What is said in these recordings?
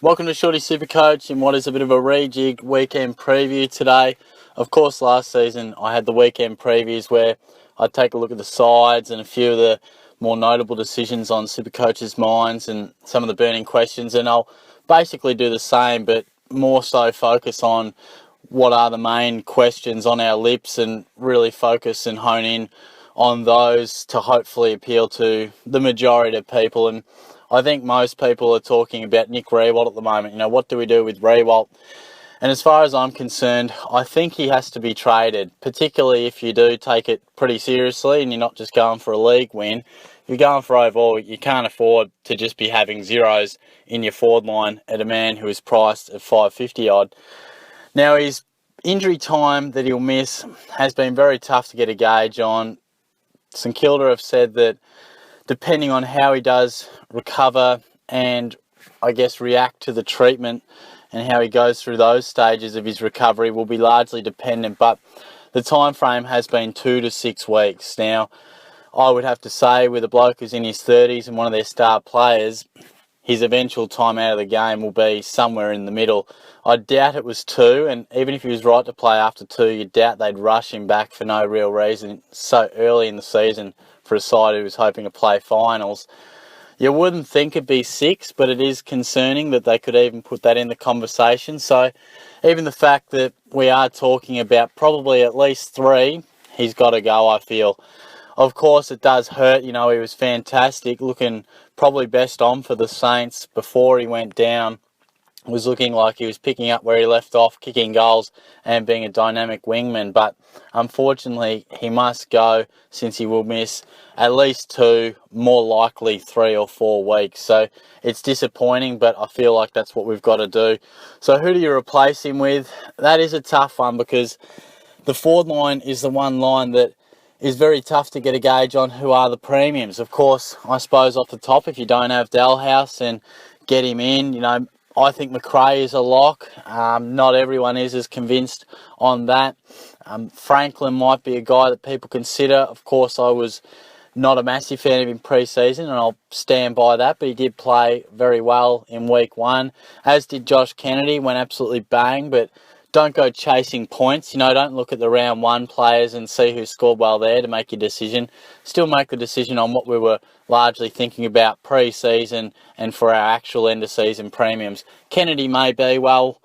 Welcome to Shorty SuperCoach in what is a bit of a rejigged weekend preview today. Of course, last season I had the weekend previews where I'd take a look at the sides and a few of the more notable decisions on SuperCoach's minds and some of the burning questions, and I'll basically do the same but more so focus on what are the main questions on our lips and really focus and hone in on those to hopefully appeal to the majority of people. And I think most people are talking about Nick Riewoldt at the moment. What do we do with Riewoldt? And as far as I'm concerned, I think he has to be traded, particularly if you do take it pretty seriously and you're not just going for a league win. If you're going for overall, you can't afford to just be having zeros in your forward line at a man who is priced at 550 odd. Now, his injury time that he'll miss has been very tough to get a gauge on. St Kilda have said that depending on how he does recover and I guess react to the treatment and how he goes through those stages of his recovery will be largely dependent, but the time frame has been 2 to 6 weeks. Now, I would have to say with a bloke who's in his 30s and one of their star players, his eventual time out of the game will be somewhere in the middle. I doubt it was 2, and even if he was right to play after 2, you doubt they'd rush him back for no real reason so early in the season for a side who was hoping to play finals. You wouldn't think it'd be 6, but it is concerning that they could even put that in the conversation. So even the fact that we are talking about probably at least 3, he's got to go, I feel. Of course, it does hurt. He was fantastic, looking probably best on for the Saints before he went down. Was looking like he was picking up where he left off, kicking goals and being a dynamic wingman. But unfortunately, he must go since he will miss at least 2, more likely 3 or 4 weeks. So it's disappointing, but I feel like that's what we've got to do. So who do you replace him with? That is a tough one because the forward line is the one line that is very tough to get a gauge on who are the premiums. Of course, I suppose off the top, if you don't have Dalhouse and get him in, I think McRae is a lock. Not everyone is as convinced on that. Franklin might be a guy that people consider. Of course, I was not a massive fan of him pre-season, and I'll stand by that, but he did play very well in week 1, as did Josh Kennedy, went absolutely bang, but don't go chasing points. Don't look at the round 1 players and see who scored well there to make your decision. Still make the decision on what we were largely thinking about pre-season and for our actual end-of-season premiums. Kennedy may well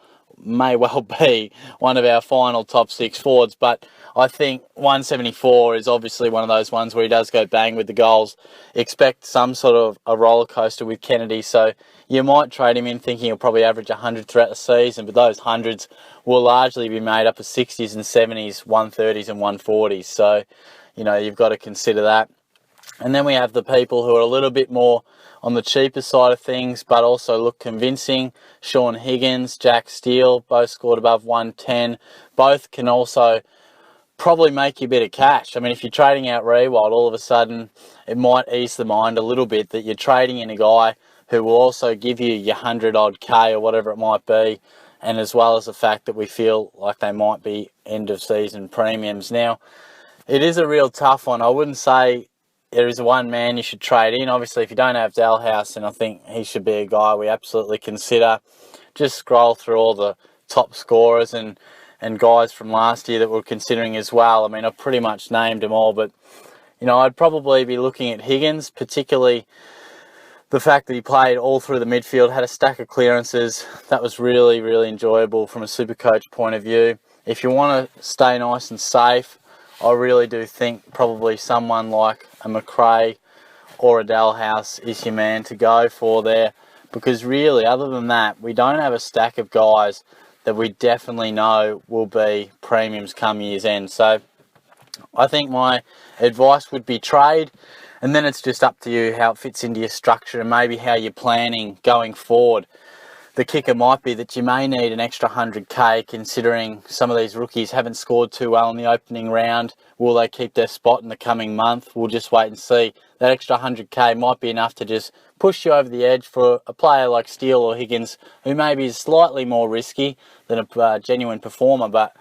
be one of our final top 6 forwards, but I think 174 is obviously one of those ones where he does go bang with the goals. Expect some sort of a roller coaster with Kennedy, so you might trade him in thinking he'll probably average 100 throughout the season, but those hundreds will largely be made up of 60s and 70s, 130s and 140s. So, you've got to consider that. And then we have the people who are a little bit more on the cheaper side of things, but also look convincing. Sean Higgins, Jack Steele, both scored above 110. Both can also probably make you a bit of cash. If you're trading out Riewoldt, all of a sudden it might ease the mind a little bit that you're trading in a guy who will also give you your 100 odd K or whatever it might be, and as well as the fact that we feel like they might be end of season premiums. Now, it is a real tough one. I wouldn't say there is one man you should trade in. Obviously, if you don't have Dalhouse, then I think he should be a guy we absolutely consider. Just scroll through all the top scorers and guys from last year that we're considering as well. I've pretty much named them all, but I'd probably be looking at Higgins, particularly the fact that he played all through the midfield, had a stack of clearances. That was really, really enjoyable from a SuperCoach point of view. If you want to stay nice and safe, I really do think probably someone like a McRae or a Dalhouse is your man to go for there, because really, other than that, we don't have a stack of guys that we definitely know will be premiums come year's end. So I think my advice would be trade, and then it's just up to you how it fits into your structure and maybe how you're planning going forward. The kicker might be that you may need an extra 100k, considering some of these rookies haven't scored too well in the opening round. Will they keep their spot in the coming month? We'll just wait and see. That extra 100k might be enough to just push you over the edge for a player like Steele or Higgins, who maybe is slightly more risky than a genuine performer, but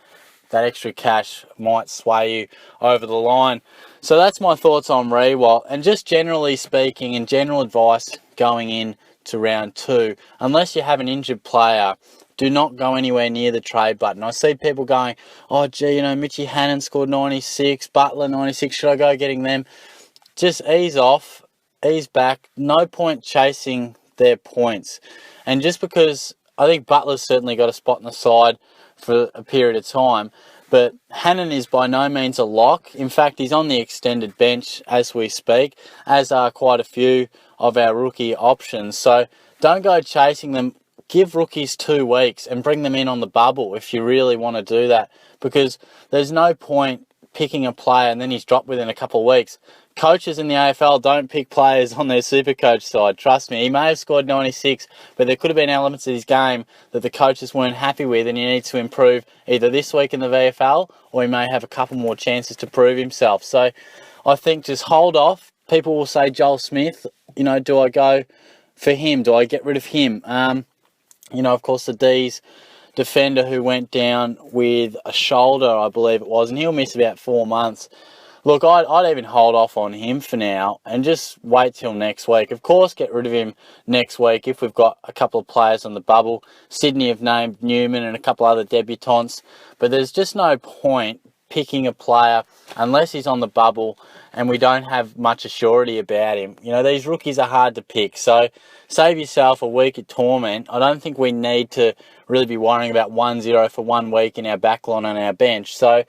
that extra cash might sway you over the line. So that's my thoughts on Riewoldt, and just generally speaking, and general advice going in to round 2, unless you have an injured player, do not go anywhere near the trade button. I see people going, oh, gee, you know, Mitchie Hannon scored 96, Butler 96, should I go getting them? Just ease off, ease back. No point chasing their points. And just because I think Butler's certainly got a spot in the side for a period of time, but Hannon is by no means a lock. In fact, he's on the extended bench as we speak, as are quite a few of our rookie options. So don't go chasing them. Give rookies 2 weeks and bring them in on the bubble if you really want to do that, because there's no point picking a player and then he's dropped within a couple of weeks. Coaches in the AFL don't pick players on their SuperCoach side. Trust me, he may have scored 96, but there could have been elements of his game that the coaches weren't happy with, and he needs to improve either this week in the VFL or he may have a couple more chances to prove himself. So I think just hold off. People will say, Joel Smith, you know, do I go for him? Do I get rid of him? You know, of course, the D's defender who went down with a shoulder, I believe it was, and he'll miss about 4 months. Look, I'd even hold off on him for now and just wait till next week. Of course, get rid of him next week if we've got a couple of players on the bubble. Sydney have named Newman and a couple other debutants, but there's just no point picking a player unless he's on the bubble and we don't have much assurity about him. You know, these rookies are hard to pick, so save yourself a week of torment. I don't think we need to really be worrying about 1-0 for 1 week in our backline on our bench. So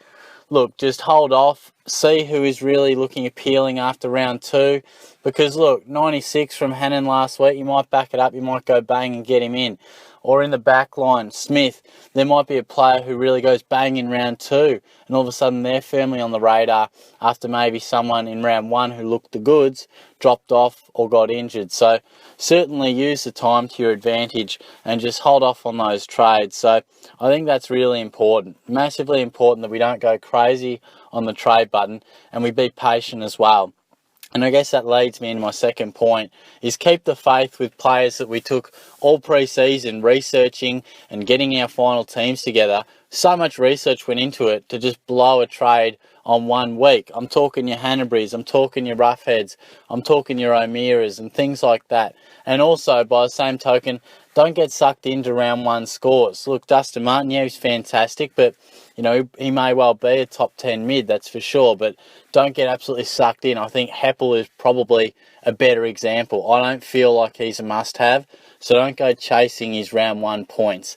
look, just hold off, see who is really looking appealing after round 2, because look, 96 from Hannon last week, you might back it up, you might go bang and get him in. Or in the back line, Smith, there might be a player who really goes bang in round 2 and all of a sudden they're firmly on the radar after maybe someone in round 1 who looked the goods dropped off or got injured. So certainly use the time to your advantage and just hold off on those trades. So I think that's really important, massively important, that we don't go crazy on the trade button and we be patient as well. And I guess that leads me into my second point, is keep the faith with players that we took all pre-season researching and getting our final teams together. So much research went into it to just blow a trade on 1 week. I'm talking your Hannabrys, I'm talking your Roughheads, I'm talking your O'Mearas and things like that. And also, by the same token, don't get sucked into round 1 scores. Look, Dustin Martin, yeah, he's fantastic, but you know, he may well be a top 10 mid, that's for sure, but don't get absolutely sucked in. I think Heppel is probably a better example. I don't feel like he's a must-have, so don't go chasing his round 1 points.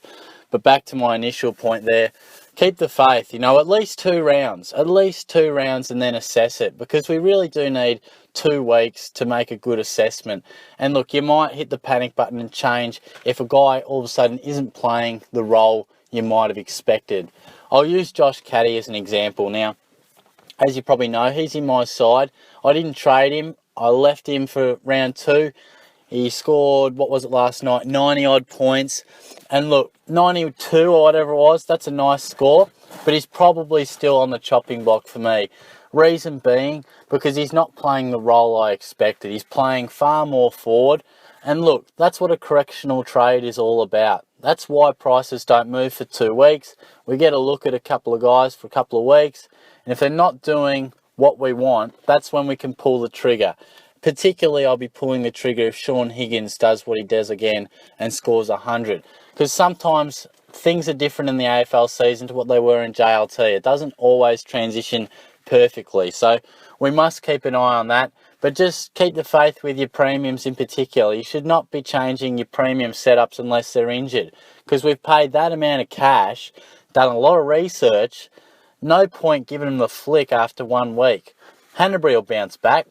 But back to my initial point there, keep the faith, you know, at least 2 rounds and then assess it, because we really do need 2 weeks to make a good assessment. And look, you might hit the panic button and change if a guy all of a sudden isn't playing the role you might have expected. I'll use Josh Caddy as an example. Now, as you probably know, he's in my side. I didn't trade him. I left him for round 2. He scored, what was it last night, 90 odd points. And look, 92 or whatever it was, that's a nice score, but he's probably still on the chopping block for me. Reason being, because he's not playing the role I expected. He's playing far more forward. And look, that's what a correctional trade is all about. That's why prices don't move for 2 weeks. We get a look at a couple of guys for a couple of weeks, and if they're not doing what we want, that's when we can pull the trigger. Particularly, I'll be pulling the trigger if Sean Higgins does what he does again and scores 100. Because sometimes things are different in the AFL season to what they were in JLT. It doesn't always transition perfectly. So we must keep an eye on that. But just keep the faith with your premiums in particular. You should not be changing your premium setups unless they're injured. Because we've paid that amount of cash, done a lot of research, no point giving them the flick after 1 week. Hanbury will bounce back.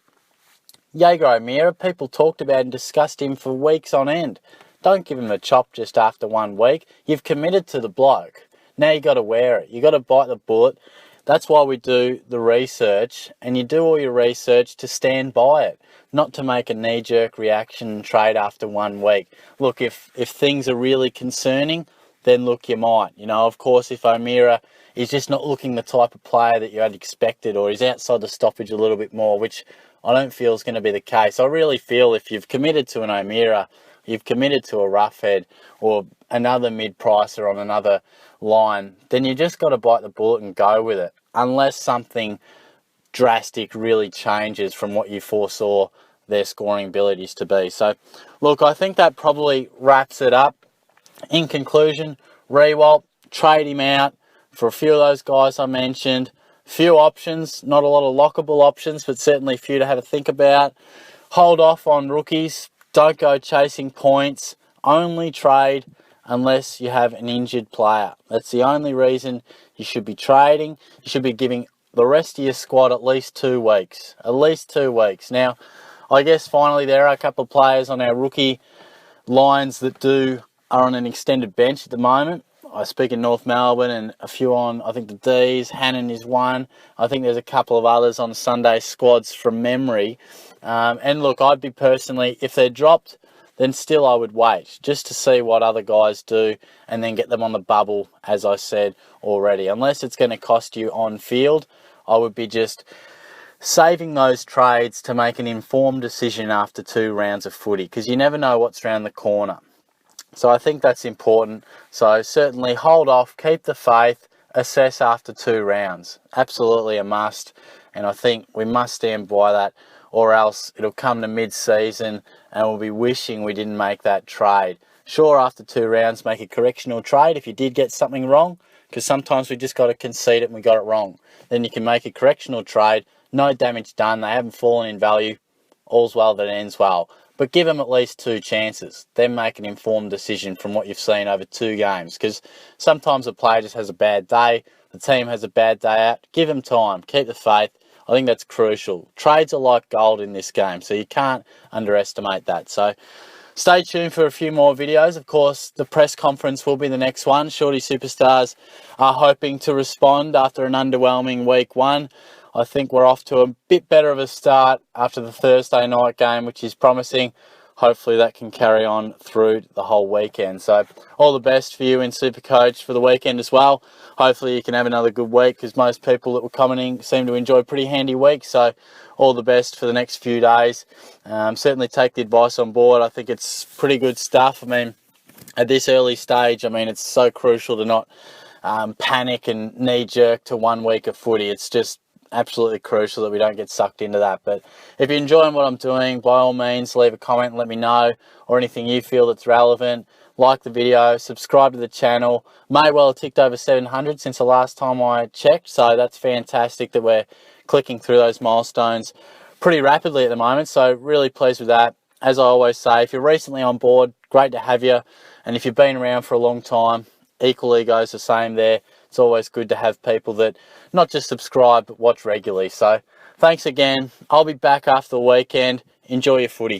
Jaeger O'Meara, people talked about and discussed him for weeks on end. Don't give him a chop just after 1 week. You've committed to the bloke. Now you got to wear it. You got to bite the bullet. That's why we do the research, and you do all your research to stand by it, not to make a knee-jerk reaction trade after 1 week. Look, if things are really concerning, then look, you might. You know, of course, if O'Meara is just not looking the type of player that you had expected, or he's outside the stoppage a little bit more, which I don't feel is going to be the case. I really feel if you've committed to an O'Meara, you've committed to a Roughhead or another mid-pricer on another line, then you just got to bite the bullet and go with it, unless something drastic really changes from what you foresaw their scoring abilities to be. So, look, I think that probably wraps it up. In conclusion, Riewoldt, trade him out for a few of those guys I mentioned. Few options, not a lot of lockable options, but certainly a few to have a think about. Hold off on rookies. Don't go chasing points. Only trade unless you have an injured player. That's the only reason you should be trading. You should be giving the rest of your squad at least 2 weeks. At least 2 weeks. Now, I guess finally there are a couple of players on our rookie lines that are on an extended bench at the moment. I speak in North Melbourne, and a few on, I think, the D's. Hannon is one. I think there's a couple of others on Sunday squads from memory. And look, I'd be personally, if they're dropped, then still I would wait just to see what other guys do and then get them on the bubble, as I said already. Unless it's going to cost you on field, I would be just saving those trades to make an informed decision after 2 rounds of footy, because you never know what's around the corner. So I think that's important. So certainly hold off, keep the faith, assess after 2 rounds. Absolutely a must. And I think we must stand by that, or else it'll come to mid-season and we'll be wishing we didn't make that trade. Sure, after 2 rounds, make a correctional trade if you did get something wrong, because sometimes we just got to concede it and we got it wrong. Then you can make a correctional trade, no damage done, they haven't fallen in value, all's well that ends well. But give them at least 2 chances. Then make an informed decision from what you've seen over 2 games. Because sometimes a player just has a bad day. The team has a bad day out. Give them time. Keep the faith. I think that's crucial. Trades are like gold in this game, so you can't underestimate that. So stay tuned for a few more videos. Of course, the press conference will be the next one. Shorty Superstars are hoping to respond after an underwhelming week 1. I think we're off to a bit better of a start after the Thursday night game, which is promising. Hopefully that can carry on through the whole weekend. So all the best for you in SuperCoach for the weekend as well. Hopefully you can have another good week, because most people that were commenting seem to enjoy a pretty handy week. So all the best for the next few days. Certainly take the advice on board. I think it's pretty good stuff. I mean, at this early stage, it's so crucial to not panic and knee-jerk to 1 week of footy. It's just absolutely crucial that we don't get sucked into that. But if you're enjoying what I'm doing, by all means leave a comment and let me know, or anything you feel that's relevant. Like the video, subscribe to the channel. May well have ticked over 700 since the last time I checked, so that's fantastic that we're clicking through those milestones pretty rapidly at the moment, so really pleased with that. As I always say, if you're recently on board, great to have you, and if you've been around for a long time, equally goes the same there. It's always good to have people that not just subscribe but watch regularly. So thanks again. I'll be back after the weekend. Enjoy your footy.